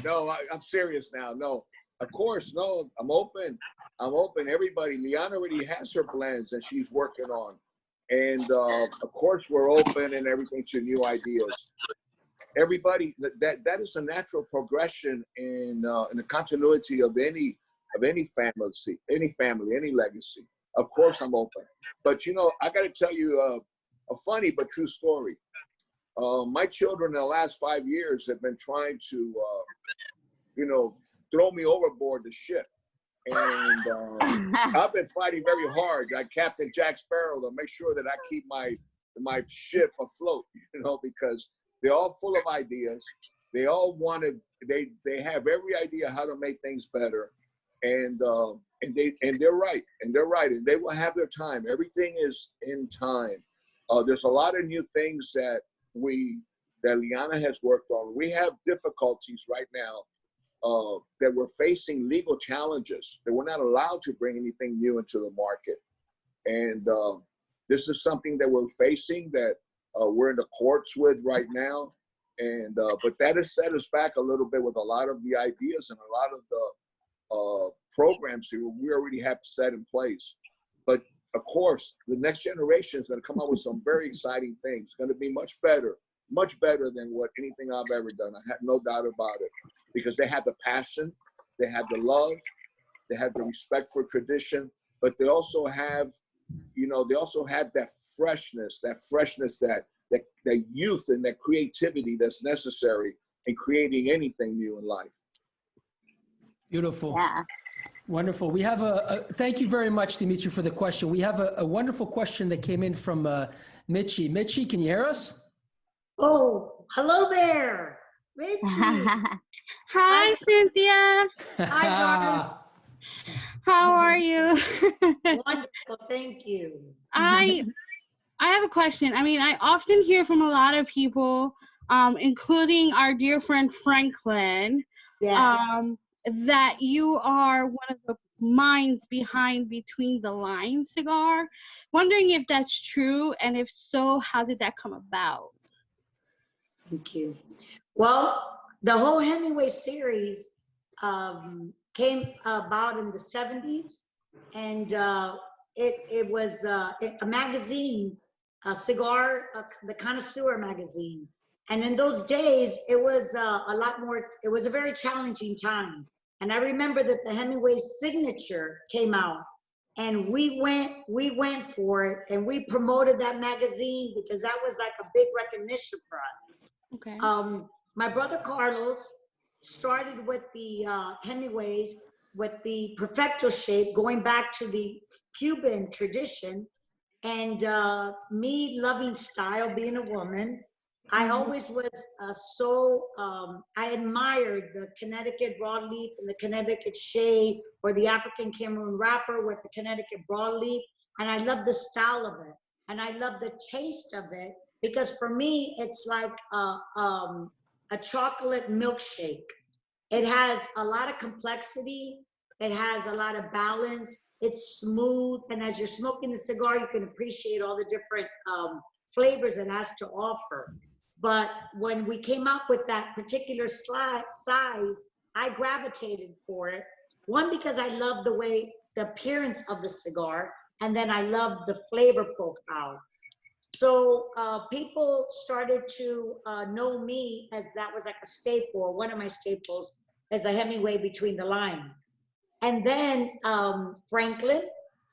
No, I'm serious now. No, of course, no. I'm open. Everybody, Liana already has her plans that she's working on, and of course, we're open and everything to new ideas. Everybody, that is a natural progression in the continuity of any family, any legacy. Of course, I'm open. But I got to tell you a funny but true story. My children in the last 5 years have been trying to, throw me overboard the ship. And I've been fighting very hard, like Captain Jack Sparrow, to make sure that I keep my ship afloat, because they're all full of ideas. They all they have every idea how to make things better. And they're right, and they will have their time. Everything is in time. There's a lot of new things that Liana has worked on. We have difficulties right now that we're facing legal challenges, that we're not allowed to bring anything new into the market. And this is something that we're facing, that we're in the courts with right now. And but that has set us back a little bit with a lot of the ideas and a lot of the programs that we already have set in place. But of course, the next generation is going to come out with some very exciting things. It's going to be much better than what anything I've ever done. I have no doubt about it, because they have the passion, they have the love, they have the respect for tradition, but they also have, that freshness, that youth and that creativity that's necessary in creating anything new in life. Beautiful. Yeah. Wonderful. We have thank you very much, Dimitri, for the question. We have a wonderful question that came in from Mitchie. Mitchie, can you hear us? Oh, hello there, Richie. Hi, Cynthia. Hi, darling. How are you? Wonderful, thank you. I have a question. I mean, I often hear from a lot of people, including our dear friend Franklin, Yes. that you are one of the minds behind Between the Lines cigar. Wondering if that's true, and if so, how did that come about? Thank you. Well, the whole Hemingway series came about in the 70s, and it was a magazine, a cigar, the Connoisseur magazine. And in those days, it was a lot more, it was a very challenging time. And I remember that the Hemingway signature came out, and we went for it, and we promoted that magazine because that was like a big recognition for us. Okay. My brother Carlos started with the Hemingways with the perfecto shape, going back to the Cuban tradition, and me loving style, being a woman. I always was I admired the Connecticut broadleaf and the Connecticut shade, or the African Cameroon wrapper with the Connecticut broadleaf. And I love the style of it. And I love the taste of it, because for me, it's like a chocolate milkshake. It has a lot of complexity. It has a lot of balance. It's smooth. And as you're smoking the cigar, you can appreciate all the different flavors it has to offer. But when we came up with that particular size, I gravitated for it. One, because I love the appearance of the cigar, and then I love the flavor profile. So people started to know me as that was like a staple, one of my staples. as a Hemingway between the line. And then Franklin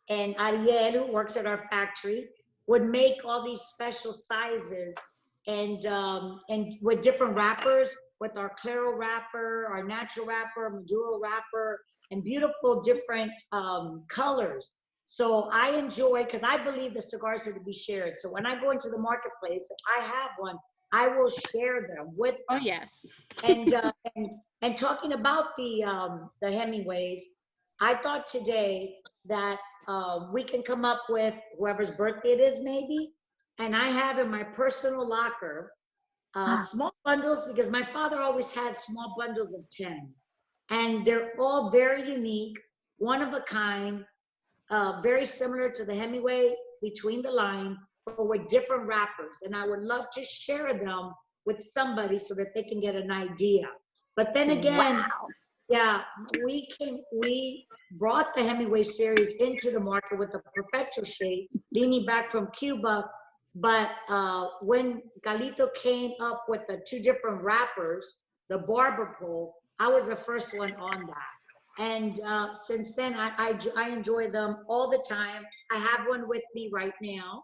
and Ariel, who works at our factory, would make all these special sizes and with different wrappers, with our Claro wrapper, our natural wrapper, Maduro wrapper, and beautiful different colors. So I enjoy, because I believe the cigars are to be shared. So when I go into the marketplace, if I have one, I will share them with them. Oh, yes. And talking about the Hemingways, I thought today that we can come up with whoever's birthday it is, maybe. And I have in my personal locker small bundles, because my father always had small bundles of 10. And they're all very unique, one of a kind, very similar to the Hemingway Between the Line, but with different wrappers. And I would love to share them with somebody so that they can get an idea. But then again, yeah, we brought the Hemingway series into the market with the Perfecto shade, leaning back from Cuba. But when Carlito came up with the 2 different wrappers, the barber pole, I was the first one on that. And since then, I enjoy them all the time. I have one with me right now.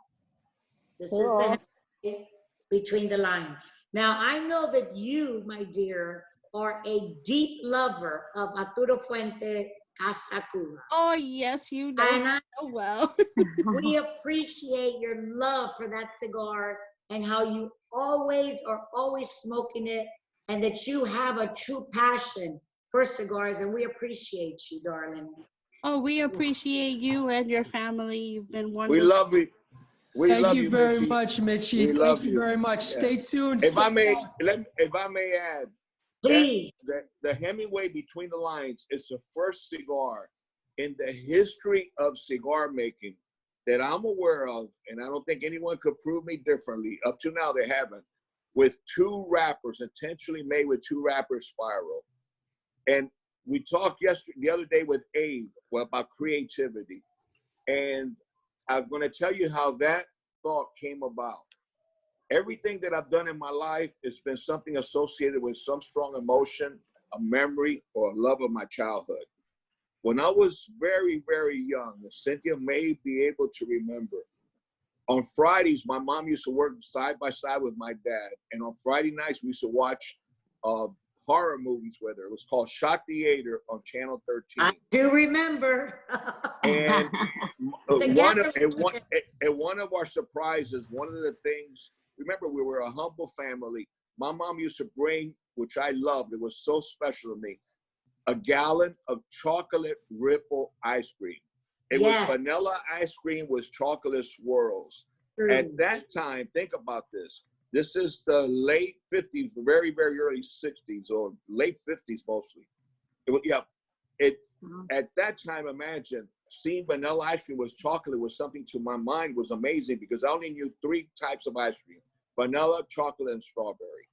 This is the Hemingway Between the Line. Now, I know that you, my dear, are a deep lover of Arturo Fuente Casa Cuba. Oh, yes, you know so well. We appreciate your love for that cigar and how you are always smoking it, and that you have a true passion for cigars, and we appreciate you, darling. Oh, we appreciate you and your family. You've been wonderful. We love you. Thank you very much, Mitchie. Thank you very much. Yes. Stay tuned. If I may add, please. The Hemingway Between the Lines is the first cigar in the history of cigar making that I'm aware of, and I don't think anyone could prove me differently. Up to now, they haven't. With 2 wrappers, intentionally made with 2 wrappers spiral. And we talked the other day with Abe about creativity. And I'm going to tell you how that thought came about. Everything that I've done in my life has been something associated with some strong emotion, a memory, or a love of my childhood. When I was very, very young, Cynthia may be able to remember, on Fridays, my mom used to work side by side with my dad. And on Friday nights, we used to watch horror movies with her. It was called Shock Theater on Channel 13. I do remember. And one of our surprises, one of the things, remember, we were a humble family. My mom used to bring, which I loved, it was so special to me, a gallon of chocolate ripple ice cream. It was vanilla ice cream with chocolate swirls. At that time, think about this. This is the late 50s, very, very early 60s, or late 50s mostly. At that time, imagine, seeing vanilla ice cream with chocolate was something to my mind was amazing, because I only knew 3 types of ice cream: vanilla, chocolate, and strawberry.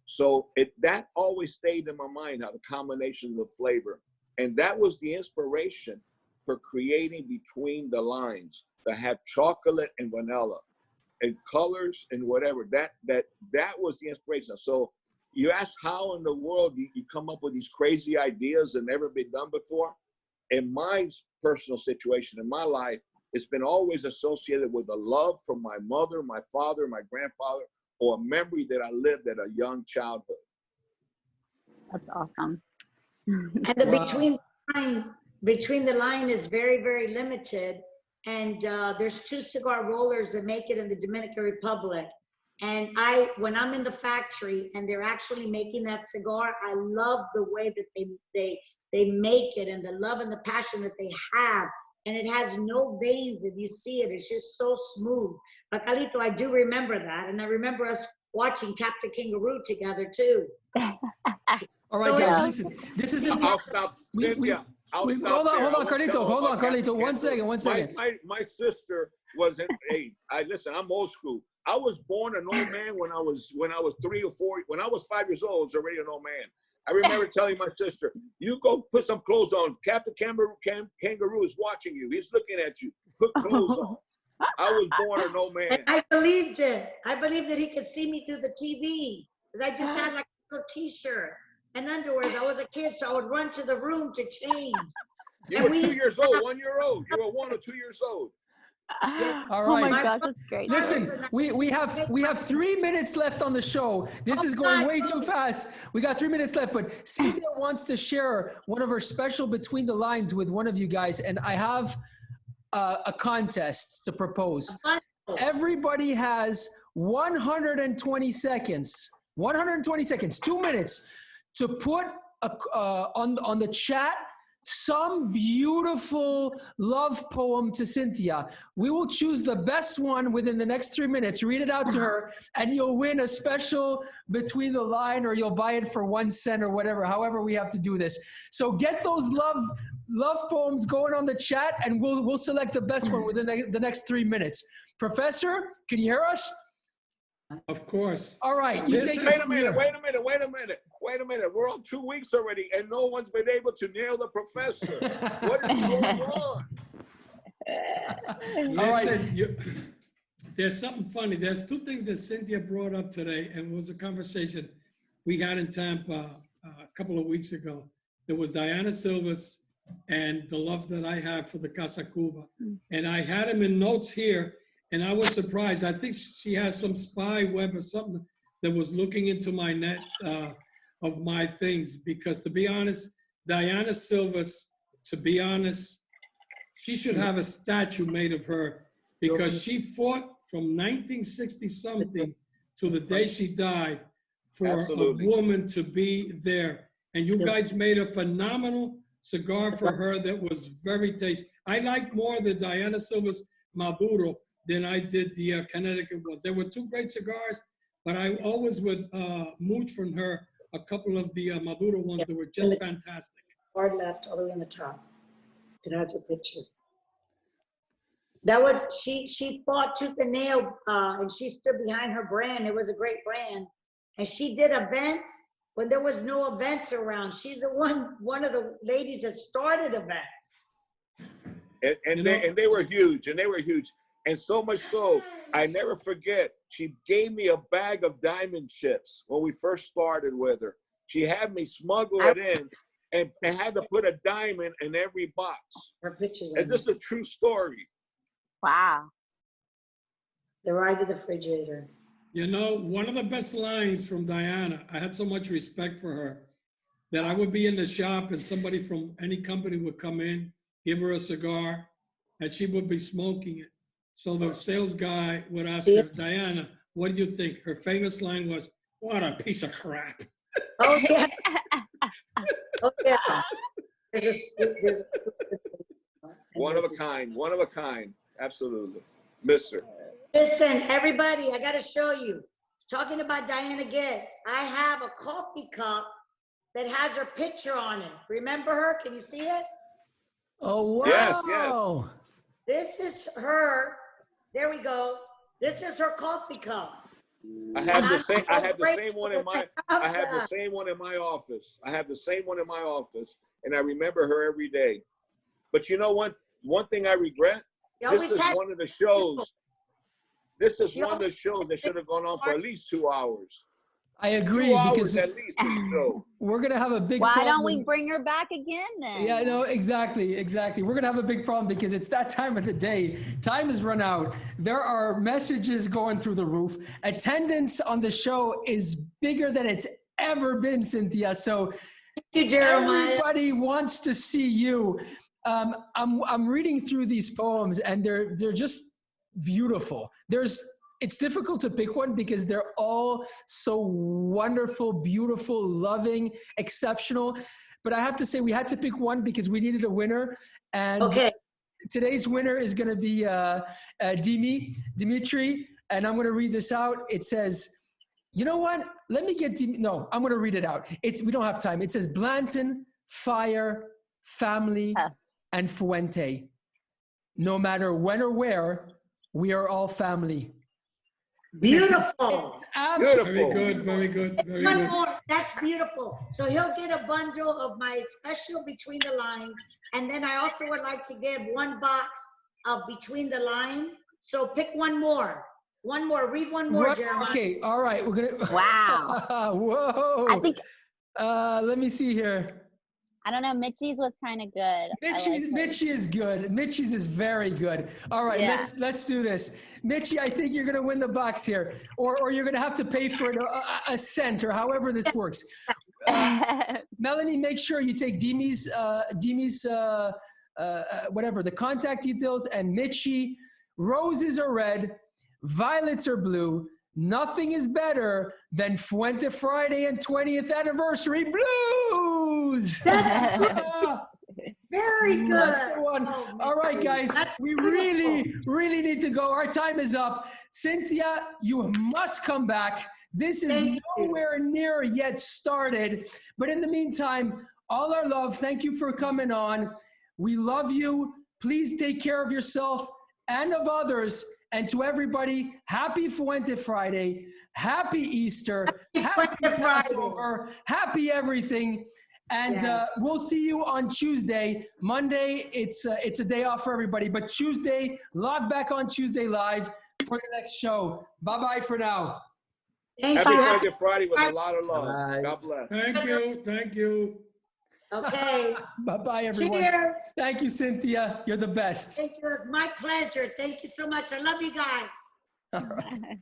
So that always stayed in my mind, how the combination of the flavor. And that was the inspiration for creating Between the Lines, to have chocolate and vanilla and colors and whatever. That was the inspiration. So you ask how in the world you come up with these crazy ideas that never been done before. In my personal situation, in my life, it's been always associated with a love from my mother, my father, my grandfather, or a memory that I lived at a young childhood. That's awesome. And the Between the Line is very, very limited. And there's 2 cigar rollers that make it in the Dominican Republic. And when I'm in the factory and they're actually making that cigar, I love the way that they make it, and the love and the passion that they have. And it has no veins. If you see it, it's just so smooth. But Carlito, I do remember that. And I remember us watching Captain Kangaroo together too. All right, guys, listen. This is I'll stop. Cynthia, hold on, Carlito. One second. My sister wasn't. Hey, listen. I'm old school. I was born an old man when I was 3 or 4. When I was 5 years old, I was already an old man. I remember telling my sister, "You go put some clothes on. Captain Kangaroo is watching you. He's looking at you. Put clothes on." I was born an old man. And I believed it. I believed that he could see me through the TV, because I just had like a little T-shirt. and underwears. I was a kid, so I would run to the room to change. You And were we 2 used years to old, have- 1 year old. You were 1 or 2 years old. All Oh my right. gosh, that's great. Listen, we have 3 minutes left on the show. This is going way too fast. We got 3 minutes left, but Cynthia wants to share one of her special between the lines with one of you guys, and I have a contest to propose. Everybody has 120 seconds. 120 seconds, 2 minutes, to put on the chat some beautiful love poem to Cynthia. We will choose the best one within the next 3 minutes, read it out to her, and you'll win a special between the line, or you'll buy it for 1 cent or whatever, however we have to do this. So get those love poems going on the chat, and we'll select the best one within the next 3 minutes. Professor, can you hear us? Of course. All right, you take it Wait a from minute, here. wait a minute, wait a minute, wait a minute. We're on 2 weeks already, and no one's been able to nail the professor. What is going on? Listen, there's something funny. There's 2 things that Cynthia brought up today, and it was a conversation we had in Tampa a couple of weeks ago. There was Diana Silva's and the love that I have for the Casa Cuba. And I had him in notes here, and I was surprised. I think she has some spy web or something that was looking into my net of my things, because to be honest, Diana Silva's, to be honest, she should have a statue made of her, because she fought from 1960 something to the day she died for Absolutely. a woman to be there. And you guys made a phenomenal cigar for her that was very tasty. I like more the Diana Silva's Maduro than I did the Connecticut one. There were 2 great cigars, but I always would mooch from her a couple of the Maduro ones that were just fantastic. Hard left, all the way on the top. It has her picture. That was, she fought tooth and nail, and she stood behind her brand. It was a great brand. And she did events when there was no events around. She's the one of the ladies that started events. And they were huge, and they were huge. And so much so, I never forget, she gave me a bag of diamond chips when we first started with her. She had me smuggle it in and had to put a diamond in every box. Her pictures. And this is a true story. Wow. The ride to the refrigerator. You know, one of the best lines from Diana, I had so much respect for her, that I would be in the shop and somebody from any company would come in, give her a cigar, and she would be smoking it. So the sales guy would ask her, Diana, what do you think? Her famous line was, what a piece of crap. Oh, yeah. Oh, yeah. One of a kind, absolutely. Mister. Listen, everybody, I got to show you. Talking about Diana Getz, I have a coffee cup that has her picture on it. Remember her? Can you see it? Oh, wow. Yes. This is her. There we go. This is her coffee cup. I have the same one in my office. I have the same one in my office, and I remember her every day. But you know what? One thing I regret. This is one of the shows. This is one of the shows that should have gone on for at least 2 hours. I agree. 2 hours because at least in the show. we're gonna have a big Why problem. don't we bring her back again then? Yeah, no, exactly. We're gonna have a big problem because it's that time of the day. Time has run out. There are messages going through the roof. Attendance on the show is bigger than it's ever been, Cynthia. So Thank you, Jeremiah. everybody wants to see you. I'm reading through these poems and they're just beautiful. It's difficult to pick one because they're all so wonderful, beautiful, loving, exceptional. But I have to say we had to pick one because we needed a winner. And today's winner is going to be Dimitri. And I'm going to read this out. It says, you know what? Let me get, no, I'm going to read it out. We don't have time. It says Blanton, Fire, Family, and Fuente. No matter when or where, we are all family. Beautiful. Very good, very good, very One good. more. That's beautiful. So he'll get a bundle of my special Between the Lines. And then I also would like to give 1 box of Between the Line. So pick one more. One more. Read one more, Jeremiah. Okay, all right. We're gonna. Wow. Whoa. I think Let me see here. I don't know. Mitchie's was kind of good. I liked it. Mitchie is good. Mitchie's is very good. All right, Yeah. let's do this. Mitchie, I think you're gonna win the box here, or you're gonna have to pay for it a cent, or however this works. Melanie, make sure you take Demi's whatever the contact details, and Mitchie. Roses are red, violets are blue. Nothing is better than Fuente Friday and 20th anniversary blues. That's very good. That's the one. Oh, All right, guys, that's we beautiful. really need to go. Our time is up. Cynthia, you must come back. This is Thank you. nowhere near yet started. But in the meantime, all our love. Thank you for coming on. We love you. Please take care of yourself and of others. And to everybody, happy Fuente Friday, happy Easter, happy Fuente Friday. Passover, happy everything. And Yes. we'll see you on Tuesday. Monday, it's a day off for everybody. But Tuesday, log back on Tuesday Live for the next show. Bye-bye for now. Thank Happy you. Friday, Friday with a lot of love. Bye. God bless. Thank you, thank you. Okay. Bye-bye, everyone. Cheers. Thank you, Cynthia. You're the best. Thank you. It's my pleasure. Thank you so much. I love you guys. All right.